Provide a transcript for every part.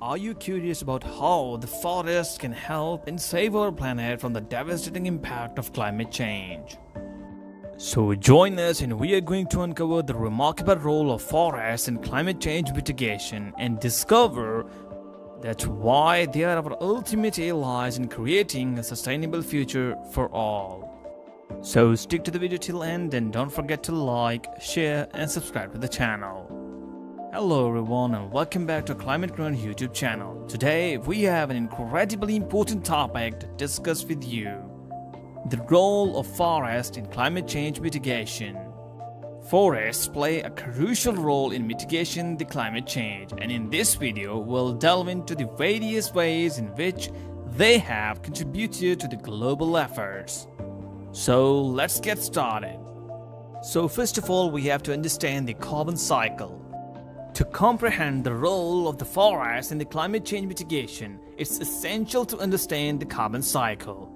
Are you curious about how the forest can help and save our planet from the devastating impact of climate change? So join us and we are going to uncover the remarkable role of forests in climate change mitigation and discover that's why they are our ultimate allies in creating a sustainable future for all. So stick to the video till end and don't forget to like, share and subscribe to the channel. Hello everyone and welcome back to Climate Ground YouTube channel. Today we have an incredibly important topic to discuss with you. The role of forest in climate change mitigation. Forests play a crucial role in mitigating the climate change, and in this video we'll delve into the various ways in which they have contributed to the global efforts. So let's get started. So first of all, we have to understand the carbon cycle. To comprehend the role of the forest in the climate change mitigation, it's essential to understand the carbon cycle.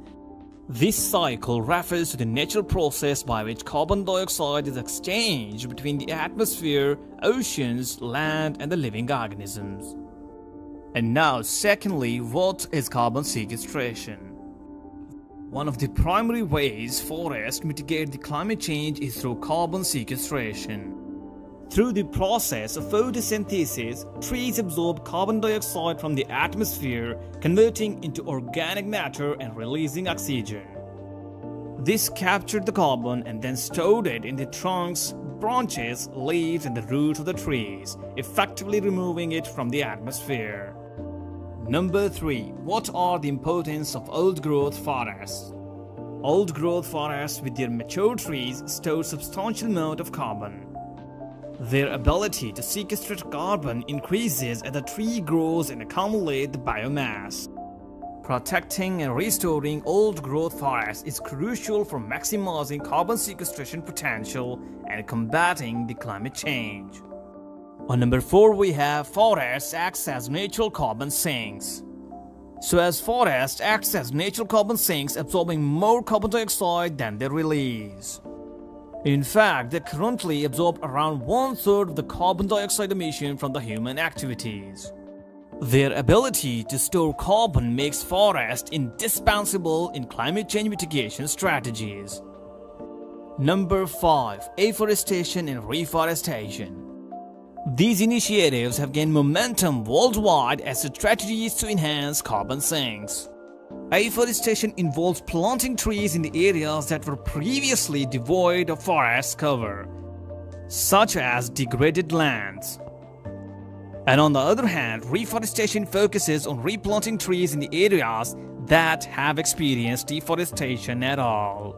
This cycle refers to the natural process by which carbon dioxide is exchanged between the atmosphere, oceans, land, and the living organisms. And now, secondly, what is carbon sequestration? One of the primary ways forests mitigate the climate change is through carbon sequestration. Through the process of photosynthesis, trees absorb carbon dioxide from the atmosphere, converting into organic matter and releasing oxygen. This captured the carbon and then stored it in the trunks, branches, leaves, and the roots of the trees, effectively removing it from the atmosphere. Number 3. What are the importance of old-growth forests? Old-growth forests with their mature trees store substantial amount of carbon. Their ability to sequestrate carbon increases as the tree grows and accumulates the biomass. Protecting and restoring old-growth forests is crucial for maximizing carbon sequestration potential and combating the climate change. On number 4, we have forests acts as natural carbon sinks. So as forests acts as natural carbon sinks, absorbing more carbon dioxide than they release. In fact, they currently absorb around 1/3 of the carbon dioxide emission from the human activities. Their ability to store carbon makes forests indispensable in climate change mitigation strategies. Number 5. Afforestation and reforestation. These initiatives have gained momentum worldwide as strategies to enhance carbon sinks. Afforestation involves planting trees in the areas that were previously devoid of forest cover, such as degraded lands. And on the other hand, reforestation focuses on replanting trees in the areas that have experienced deforestation at all.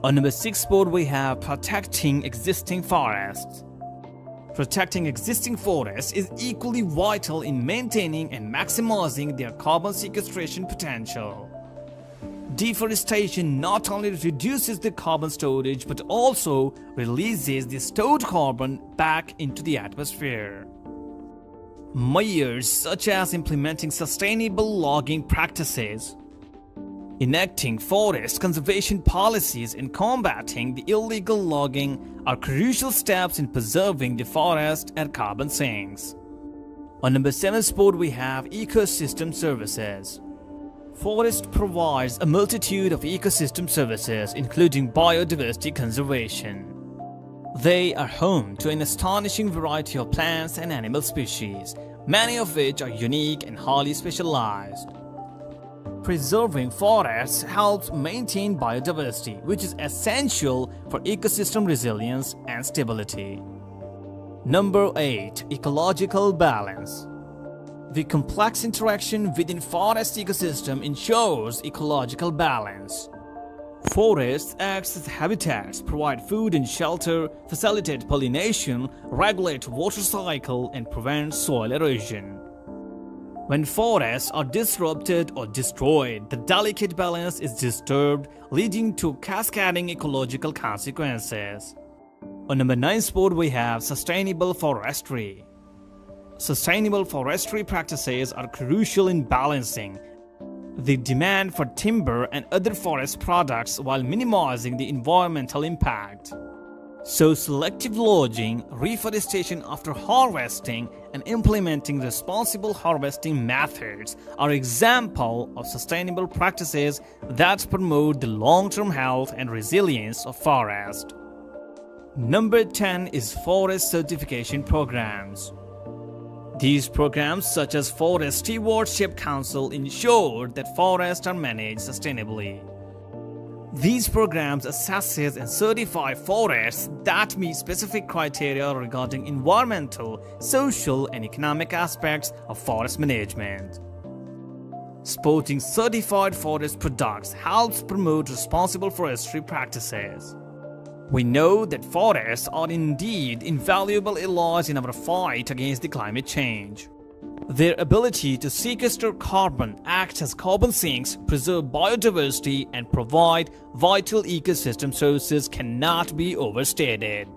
On number 6 spot, we have protecting existing forests. Protecting existing forests is equally vital in maintaining and maximizing their carbon sequestration potential. Deforestation not only reduces the carbon storage but also releases the stored carbon back into the atmosphere. Measures such as implementing sustainable logging practices, enacting forest conservation policies, and combating the illegal logging are crucial steps in preserving the forest and carbon sinks. On number 7 spot, we have ecosystem services. Forest provides a multitude of ecosystem services, including biodiversity conservation. They are home to an astonishing variety of plants and animal species, many of which are unique and highly specialized. Preserving forests helps maintain biodiversity, which is essential for ecosystem resilience and stability. Number 8. Ecological balance. The complex interaction within forest ecosystem ensures ecological balance. Forests act as habitats, provide food and shelter, facilitate pollination, regulate water cycle, and prevent soil erosion. When forests are disrupted or destroyed, the delicate balance is disturbed, leading to cascading ecological consequences. On number 9 spot, we have sustainable forestry. Sustainable forestry practices are crucial in balancing the demand for timber and other forest products while minimizing the environmental impact. So selective lodging, reforestation after harvesting, and implementing responsible harvesting methods are examples of sustainable practices that promote the long-term health and resilience of forest. Number 10 is forest certification programs. These programs, such as Forest Stewardship Council, ensure that forests are managed sustainably. These programs assess and certify forests that meet specific criteria regarding environmental, social, and economic aspects of forest management. Supporting certified forest products helps promote responsible forestry practices. We know that forests are indeed invaluable allies in our fight against the climate change. Their ability to sequester carbon, act as carbon sinks, preserve biodiversity, and provide vital ecosystem services cannot be overstated.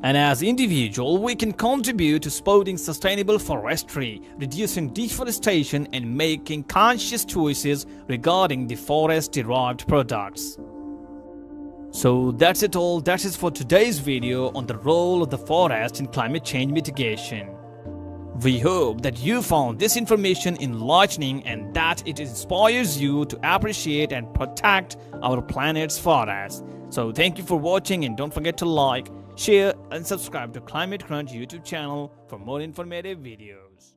And as individuals, we can contribute to supporting sustainable forestry, reducing deforestation, and making conscious choices regarding the forest-derived products. So that's it all. That is for today's video on the role of the forest in climate change mitigation. We hope that you found this information enlightening and that it inspires you to appreciate and protect our planet's forests. So thank you for watching, and don't forget to like, share, and subscribe to Climate Crunch YouTube channel for more informative videos.